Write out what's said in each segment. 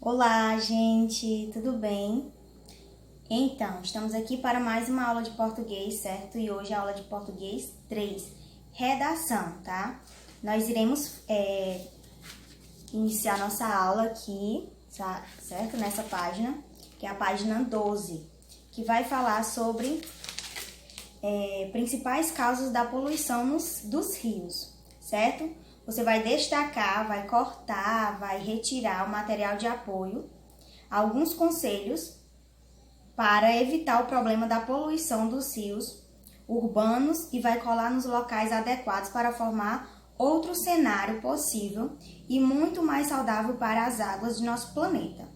Olá, gente, tudo bem? Então, estamos aqui para mais uma aula de português, certo? E hoje é a aula de português 3, redação, tá? Nós iremos iniciar nossa aula aqui, certo? Nessa página, que é a página 12, que vai falar sobre principais causas da poluição dos rios, certo? Você vai destacar, vai cortar, vai retirar o material de apoio, alguns conselhos para evitar o problema da poluição dos rios urbanos e vai colar nos locais adequados para formar outro cenário possível e muito mais saudável para as águas de nosso planeta,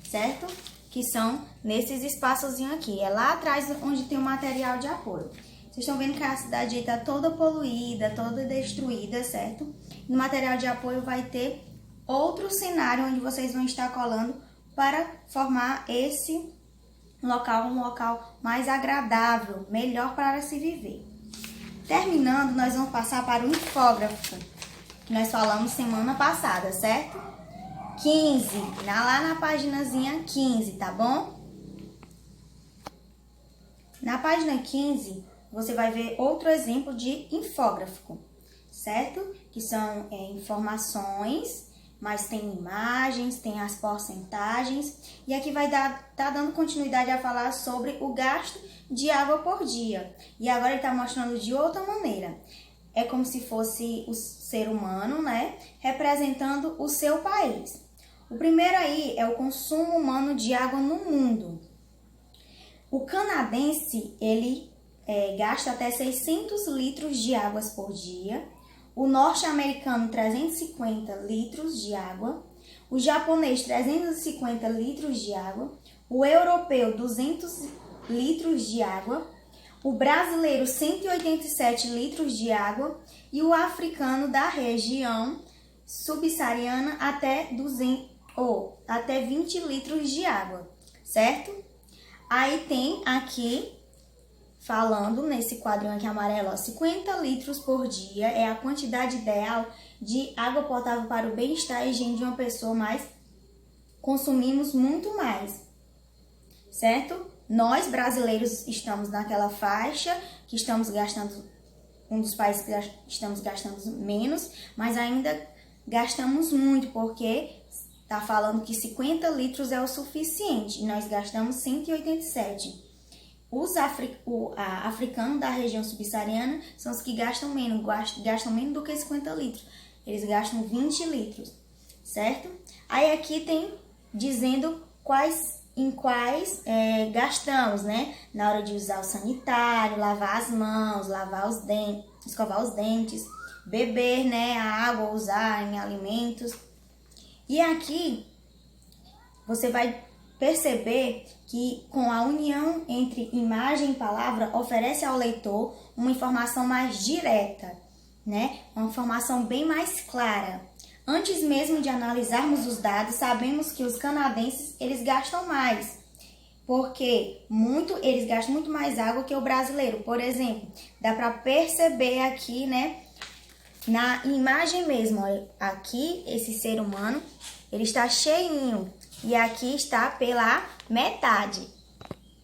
certo? Que são nesses espaçozinhos aqui, é lá atrás onde tem o material de apoio. Vocês estão vendo que a cidade está toda poluída, toda destruída, certo? No material de apoio vai ter outro cenário onde vocês vão estar colando para formar esse local, um local mais agradável, melhor para se viver. Terminando, nós vamos passar para o infógrafo, que nós falamos semana passada, certo? 15, lá na paginazinha 15, tá bom? Na página 15, você vai ver outro exemplo de infógrafo, certo? Que são informações, mas tem imagens, tem as porcentagens. E aqui vai tá dando continuidade a falar sobre o gasto de água por dia. E agora ele está mostrando de outra maneira. É como se fosse o ser humano, né? Representando o seu país. O primeiro aí é o consumo humano de água no mundo. O canadense, ele gasta até 600 litros de águas por dia. O norte-americano, 350 litros de água. O japonês, 350 litros de água. O europeu, 200 litros de água. O brasileiro, 187 litros de água. E o africano da região subsaariana, até 20 litros de água, certo? Aí tem aqui, falando nesse quadrinho aqui amarelo, ó, 50 litros por dia é a quantidade ideal de água potável para o bem-estar e higiene de uma pessoa, mas consumimos muito mais, certo? Nós, brasileiros, estamos naquela faixa que estamos gastando, um dos países que estamos gastando menos, mas ainda gastamos muito, porque está falando que 50 litros é o suficiente e nós gastamos 187. Os africanos da região subsaariana são os que gastam menos do que 50 litros. Eles gastam 20 litros, certo? Aí aqui tem dizendo em quais gastamos, né? Na hora de usar o sanitário, lavar as mãos, escovar os dentes, beber, né, a água, usar em alimentos. E aqui você vai perceber que com a união entre imagem e palavra oferece ao leitor uma informação mais direta, né? Uma informação bem mais clara. Antes mesmo de analisarmos os dados, sabemos que os canadenses eles gastam mais, porque eles gastam muito mais água que o brasileiro. Por exemplo, dá para perceber aqui, né? Na imagem mesmo, aqui esse ser humano ele está cheinho. E aqui está pela metade.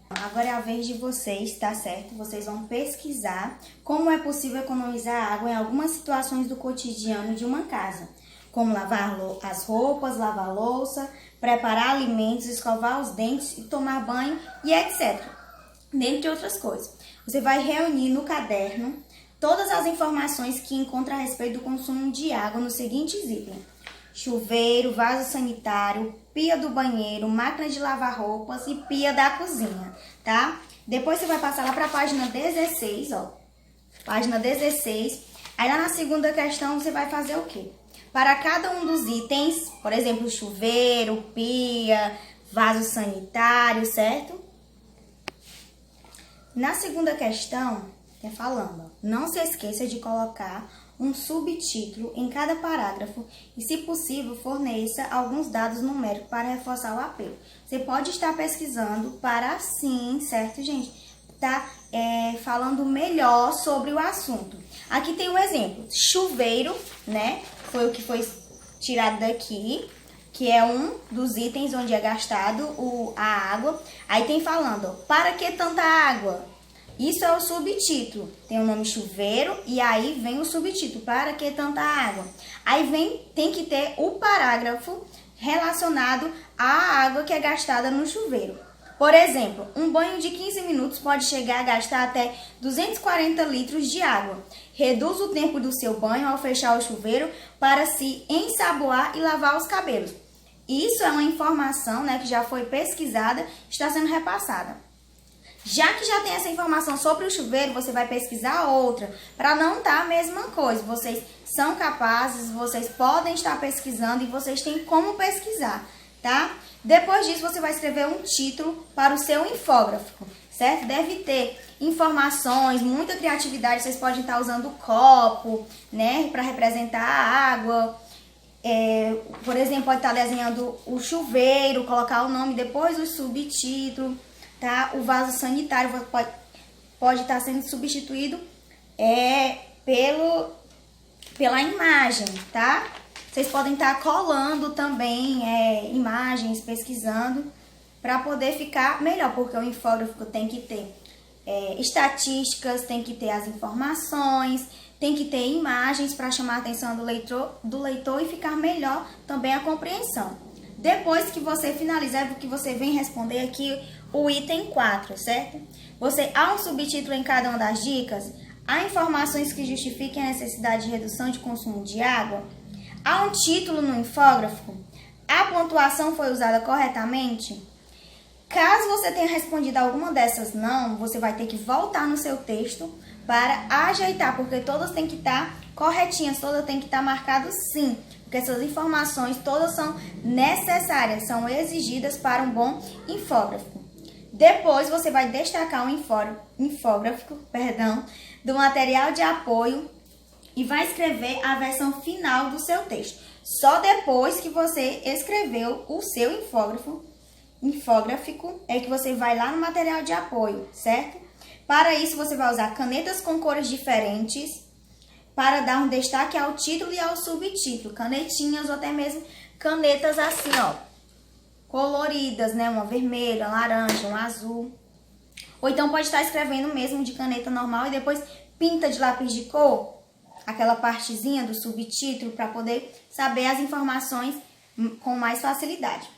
Agora é a vez de vocês, tá certo? Vocês vão pesquisar como é possível economizar água em algumas situações do cotidiano de uma casa. Como lavar as roupas, lavar a louça, preparar alimentos, escovar os dentes e tomar banho e etc. Dentre outras coisas. Você vai reunir no caderno todas as informações que encontra a respeito do consumo de água nos seguintes itens: chuveiro, vaso sanitário, pia do banheiro, máquina de lavar roupas e pia da cozinha, tá? Depois você vai passar lá para a página 16, ó. Página 16. Aí lá na segunda questão você vai fazer o quê? Para cada um dos itens, por exemplo, chuveiro, pia, vaso sanitário, certo? Na segunda questão, falando, não se esqueça de colocar um subtítulo em cada parágrafo e, se possível, forneça alguns dados numéricos para reforçar o apelo. Você pode estar pesquisando para assim, certo, gente? Tá falando melhor sobre o assunto. Aqui tem um exemplo. Chuveiro, né? Foi o que foi tirado daqui. que é um dos itens onde é gastado a água. Aí tem falando, para que tanta água? Isso é o subtítulo. Tem o nome chuveiro e aí vem o subtítulo, para que tanta água? Aí tem que ter o parágrafo relacionado à água que é gastada no chuveiro. Por exemplo, um banho de 15 minutos pode chegar a gastar até 240 litros de água. Reduz o tempo do seu banho ao fechar o chuveiro para se ensaboar e lavar os cabelos. Isso é uma informação, né, que já foi pesquisada, está sendo repassada. Já que já tem essa informação sobre o chuveiro, você vai pesquisar outra, para não estar a mesma coisa. Vocês são capazes, vocês podem estar pesquisando e vocês têm como pesquisar, tá? Depois disso, você vai escrever um título para o seu infógrafo, certo? Deve ter informações, muita criatividade. Vocês podem estar usando o copo, né, para representar a água. Por exemplo, pode estar desenhando o chuveiro, colocar o nome, depois o subtítulo, tá? O vaso sanitário pode estar sendo substituído pela imagem, tá? Vocês podem estar colando também imagens, pesquisando, para poder ficar melhor, porque o infógrafo tem que ter estatísticas, tem que ter as informações, tem que ter imagens para chamar a atenção do leitor e ficar melhor também a compreensão. Depois que você finalizar, que você vem responder aqui o item 4, certo? Há um subtítulo em cada uma das dicas, há informações que justifiquem a necessidade de redução de consumo de água, há um título no infógrafo, a pontuação foi usada corretamente. Caso você tenha respondido alguma dessas não, você vai ter que voltar no seu texto para ajeitar, porque todas têm que estar corretinhas, todas têm que estar marcadas sim, porque essas informações todas são necessárias, são exigidas para um bom infógrafo. Depois você vai destacar um infógrafo do material de apoio e vai escrever a versão final do seu texto. Só depois que você escreveu o seu infógrafo é que você vai lá no material de apoio, certo? Para isso, você vai usar canetas com cores diferentes para dar um destaque ao título e ao subtítulo. Canetinhas ou até mesmo canetas assim, ó, coloridas, né? Uma vermelha, uma laranja, uma azul. Ou então pode estar escrevendo mesmo de caneta normal e depois pinta de lápis de cor aquela partezinha do subtítulo para poder saber as informações com mais facilidade.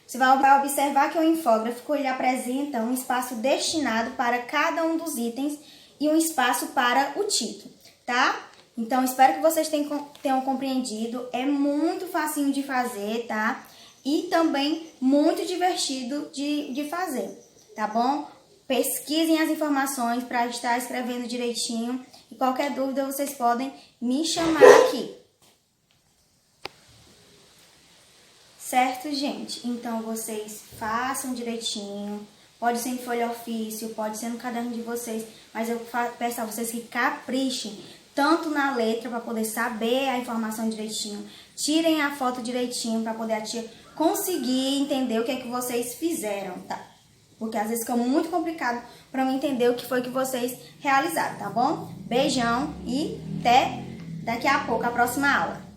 Você vai observar que o infógrafo ele apresenta um espaço destinado para cada um dos itens e um espaço para o título, tá? Então, espero que vocês tenham compreendido. É muito facinho de fazer, tá? E também muito divertido de fazer, tá bom? Pesquisem as informações para estar escrevendo direitinho. E qualquer dúvida, vocês podem me chamar aqui. Certo, gente? Então, vocês façam direitinho. Pode ser em folha ofício, pode ser no caderno de vocês. Mas eu peço a vocês que caprichem tanto na letra para poder saber a informação direitinho. Tirem a foto direitinho para poder a tia conseguir entender o que é que vocês fizeram, tá? Porque às vezes fica muito complicado para mim entender o que foi que vocês realizaram, tá bom? Beijão e até daqui a pouco, a próxima aula.